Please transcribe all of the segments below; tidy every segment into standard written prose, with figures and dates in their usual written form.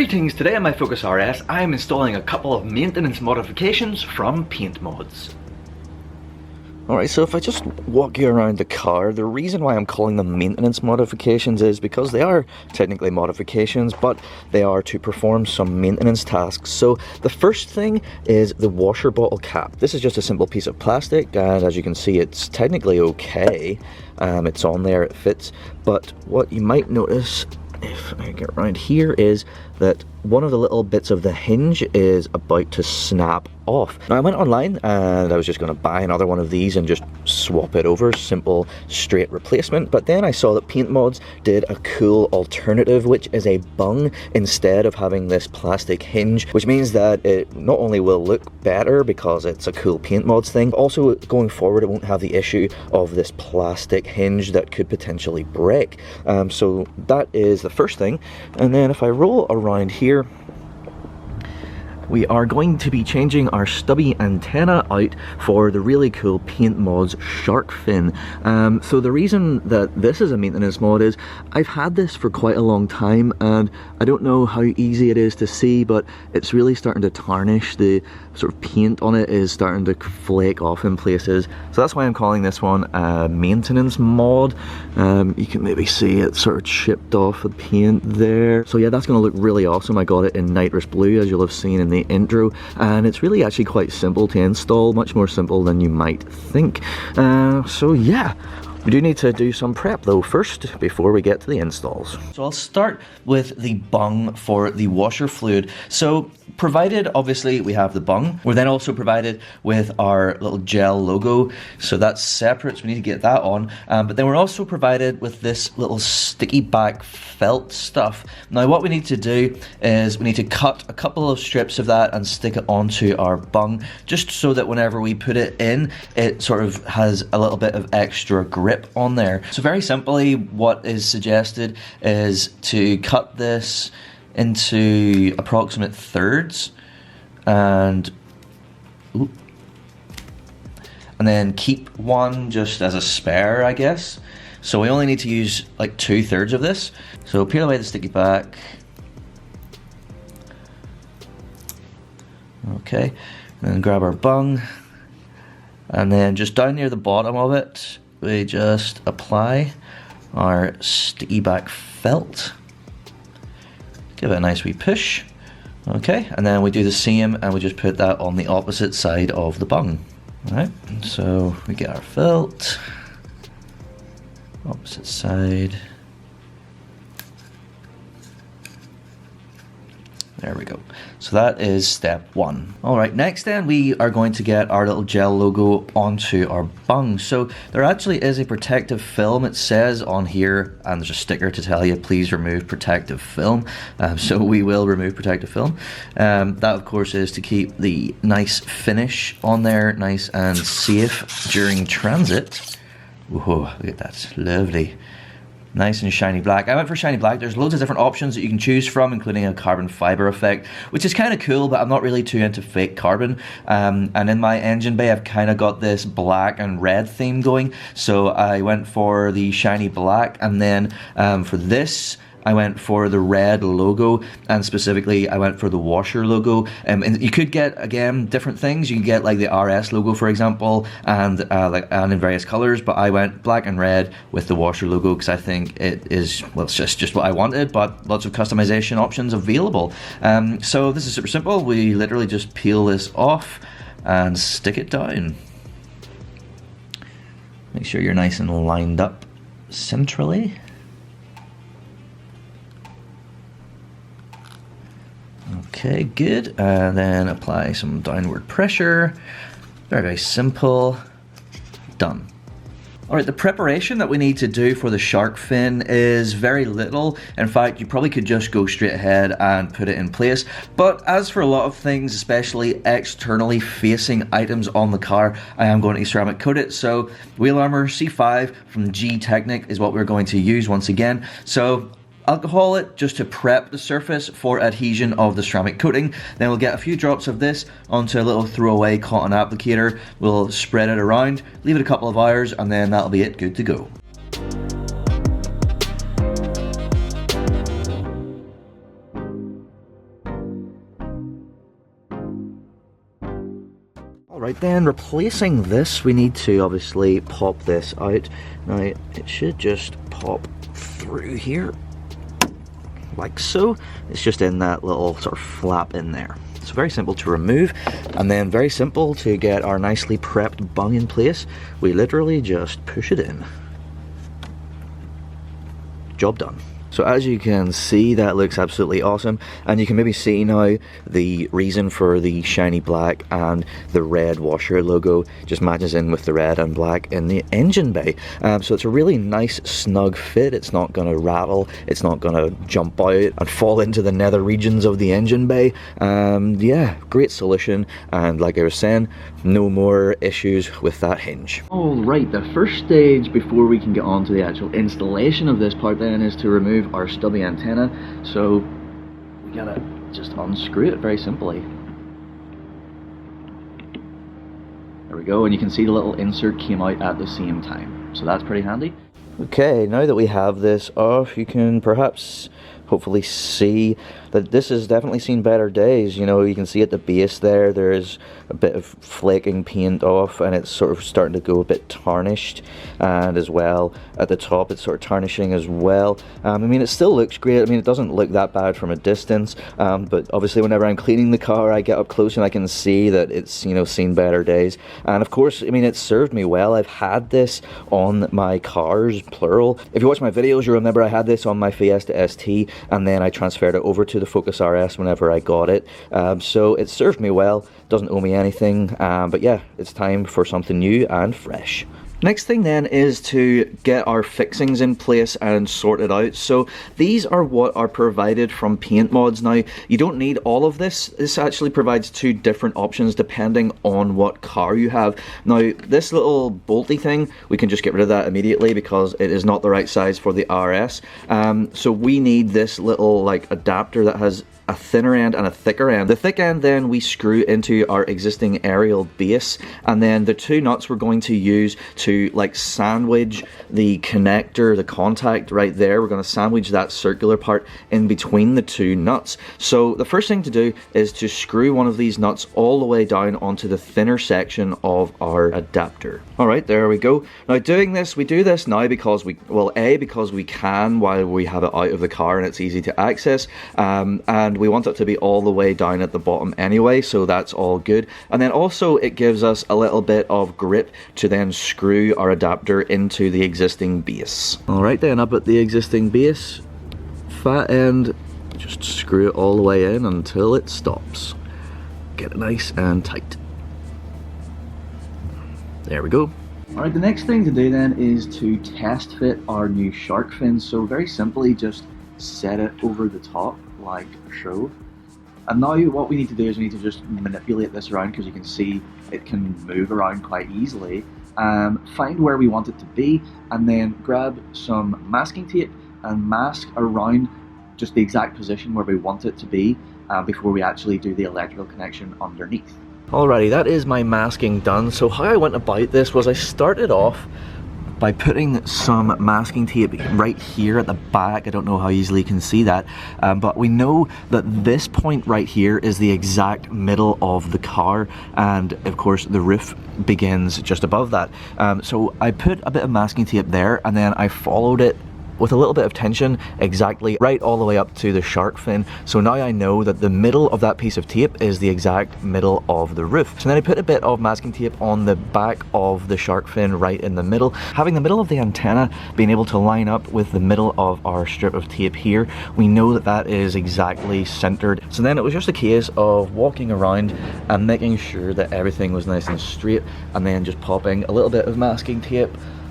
Greetings, today on my Focus RS I am installing a couple of maintenance modifications from Paintmodz. Alright, so if I just walk you around the car, the reason why I'm calling them maintenance modifications is because they are technically modifications, but they are to perform some maintenance tasks. So the first thing is the washer bottle cap. This is just a simple piece of plastic, and as you can see it's technically okay. It's on there, it fits, but what you might notice if I get around here is that one of the little bits of the hinge is about to snap off. Now I went online and I was just going to buy another one of these and just swap it over, simple straight replacement, but then I saw that Paintmodz did a cool alternative, which is a bung instead of having this plastic hinge, which means that it not only will look better because it's a cool Paintmodz thing, also going forward it won't have the issue of this plastic hinge that could potentially break. So that is the first thing. And then if I roll around here, we are going to be changing our stubby antenna out for the really cool Paintmodz shark fin. So the reason that this is a maintenance mod is I've had this for quite a long time and I don't know how easy it is to see, but it's really starting to tarnish. The sort of paint on it is starting to flake off in places. So that's why I'm calling this one a maintenance mod. You can maybe see it sort of chipped off the paint there. So yeah, that's going to look really awesome. I got it in nitrous blue, as you'll have seen in the intro, and it's really actually quite simple to install, much more simple than you might think. So yeah, we do need to do some prep though first before we get to the installs. So I'll start with the bung for the washer fluid. So provided obviously we have the bung, we're then also provided with our little gel logo, so that's separate, so we need to get that on, but then we're also provided with this little sticky back felt stuff. Now what we need to do is we need to cut a couple of strips of that and stick it onto our bung, just so that whenever we put it in, it sort of has a little bit of extra grip on there. So very simply what is suggested is to cut this into approximate thirds and then keep one just as a spare, I guess. So we only need to use like 2/3 of this. So peel away the sticky back. Okay, and then grab our bung, and then just down near the bottom of it we just apply our sticky back felt. Give it a nice wee push. Okay, and then we do the same and we just put that on the opposite side of the bung. Alright, so we get our felt, opposite side. There we go. So that is step one. Alright, next then we are going to get our little gel logo onto our bung. So there actually is a protective film, it says on here, and there's a sticker to tell you please remove protective film. So we will remove protective film. That of course is to keep the nice finish on there, nice and safe during transit. Whoa, look at that, lovely. Nice and shiny black. I went for shiny black. There's loads of different options that you can choose from, including a carbon fiber effect, which is kind of cool, but I'm not really too into fake carbon. And in my engine bay, I've kind of got this black and red theme going. So I went for the shiny black, and then for this, I went for the red logo, and specifically I went for the washer logo. And you could get, again, different things. You can get like the RS logo, for example, and in various colors, but I went black and red with the washer logo because I think it is, well, it's just what I wanted, but lots of customization options available. So this is super simple. We literally just peel this off and stick it down. Make sure you're nice and lined up centrally. Okay, good, and then apply some downward pressure. Very, very simple. Done. Alright, the preparation that we need to do for the shark fin is very little. In fact, you probably could just go straight ahead and put it in place. But as for a lot of things, especially externally facing items on the car, I am going to ceramic coat it. So wheel armor C5 from G Technic is what we're going to use once again. So alcohol it just to prep the surface for adhesion of the ceramic coating. Then we'll get a few drops of this onto a little throwaway cotton applicator. We'll spread it around, leave it a couple of hours, and then that'll be it, good to go. Right then, replacing this, we need to obviously pop this out. Now, it should just pop through here, like so. It's just in that little sort of flap in there. So very simple to remove, and then very simple to get our nicely prepped bung in place. We literally just push it in. Job done. So as you can see, that looks absolutely awesome, and you can maybe see now the reason for the shiny black and the red washer logo just matches in with the red and black in the engine bay. So it's a really nice snug fit. It's not going to rattle, it's not going to jump out and fall into the nether regions of the engine bay. Yeah, great solution, and like I was saying, no more issues with that hinge. Alright, the first stage before we can get on to the actual installation of this part then is to remove our stubby antenna. So we gotta just unscrew it very simply. There we go, and you can see the little insert came out at the same time, so that's pretty handy. Okay, now that we have this off, you can perhaps hopefully see that this has definitely seen better days. You know, you can see at the base there's a bit of flaking paint off, and it's sort of starting to go a bit tarnished, and as well at the top it's sort of tarnishing as well. I mean, it still looks great. I mean, it doesn't look that bad from a distance, but obviously whenever I'm cleaning the car, I get up close and I can see that it's, you know, seen better days. And of course, I mean, it's served me well. I've had this on my cars, plural. If you watch my videos, you remember I had this on my Fiesta ST, and then I transferred it over to the Focus RS whenever I got it. So it served me well, doesn't owe me anything, but yeah, it's time for something new and fresh. Next thing then is to get our fixings in place and sorted out. So these are what are provided from Paintmodz. Now, you don't need all of this. This actually provides two different options depending on what car you have. Now, this little bolty thing, we can just get rid of that immediately because it is not the right size for the RS. So we need this little like adapter that has a thinner end and a thicker end. The thick end then we screw into our existing aerial base, and then the two nuts we're going to use to like sandwich the connector, the contact right there. We're going to sandwich that circular part in between the two nuts. So the first thing to do is to screw one of these nuts all the way down onto the thinner section of our adapter. Alright, there we go. Now we do this now because because we can while we have it out of the car and it's easy to access, and we want it to be all the way down at the bottom anyway, so that's all good. And then also it gives us a little bit of grip to then screw our adapter into the existing base. Alright then, up at the existing base, fat end, just screw it all the way in until it stops. Get it nice and tight. There we go. Alright, the next thing to do then is to test fit our new shark fin. So very simply just set it over the top like so. And now what we need to do is we need to just manipulate this around, because you can see it can move around quite easily. Find where we want it to be, and then grab some masking tape and mask around just the exact position where we want it to be before we actually do the electrical connection underneath. Alrighty, that is my masking done. So how I went about this was I started off by putting some masking tape right here at the back. I don't know how easily you can see that, but we know that this point right here is the exact middle of the car, and of course the roof begins just above that. So I put a bit of masking tape there, and then I followed it with a little bit of tension exactly right all the way up to the shark fin. So now I know that the middle of that piece of tape is the exact middle of the roof. So then I put a bit of masking tape on the back of the shark fin right in the middle. Having the middle of the antenna being able to line up with the middle of our strip of tape here, we know that that is exactly centered. So then it was just a case of walking around and making sure that everything was nice and straight, and then just popping a little bit of masking tape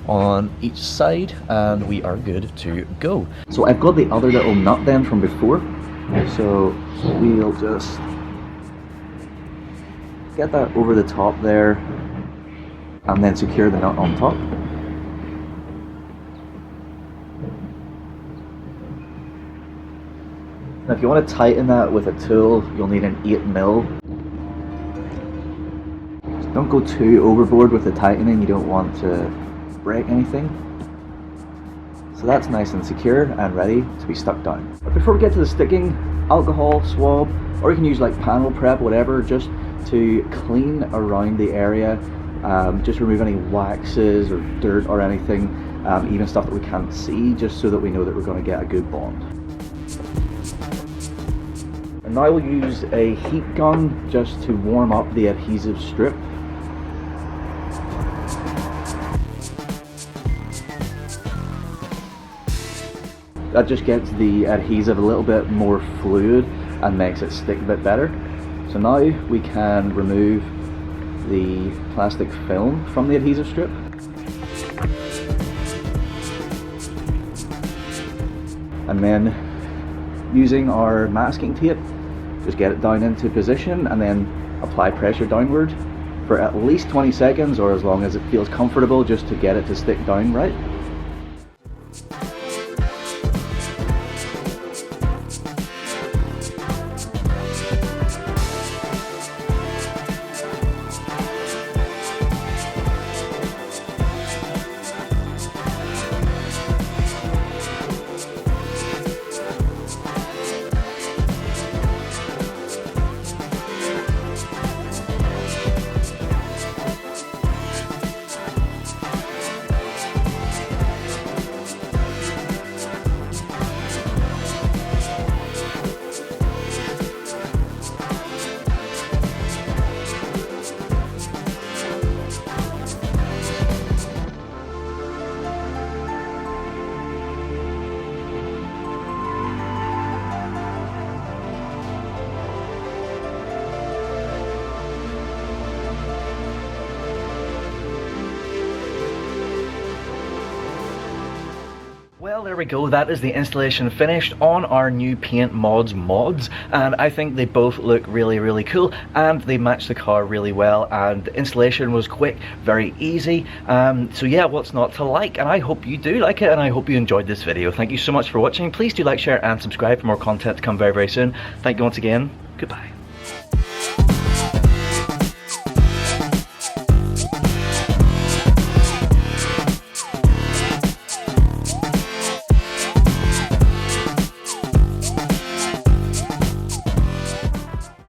on each side, and we are good to go. So I've got the other little nut then from before, so we'll just get that over the top there and then secure the nut on top. Now if you want to tighten that with a tool, you'll need an 8mm. So don't go too overboard with the tightening, you don't want to break anything. So that's nice and secure and ready to be stuck down. But before we get to the sticking, alcohol swab, or you can use like panel prep, whatever, just to clean around the area, just remove any waxes or dirt or anything, even stuff that we can't see, just so that we know that we're going to get a good bond. And now we'll use a heat gun just to warm up the adhesive strip. That just gets the adhesive a little bit more fluid and makes it stick a bit better. So now we can remove the plastic film from the adhesive strip. And then using our masking tape, just get it down into position and then apply pressure downward for at least 20 seconds or as long as it feels comfortable, just to get it to stick down right. Well, there we go, that is the installation finished on our new Paintmodz mods, and I think they both look really cool and they match the car really well, and the installation was quick, very easy, so yeah, what's not to like? And I hope you do like it, and I hope you enjoyed this video. Thank you so much for watching. Please do like, share and subscribe for more content to come very soon. Thank you once again. Goodbye.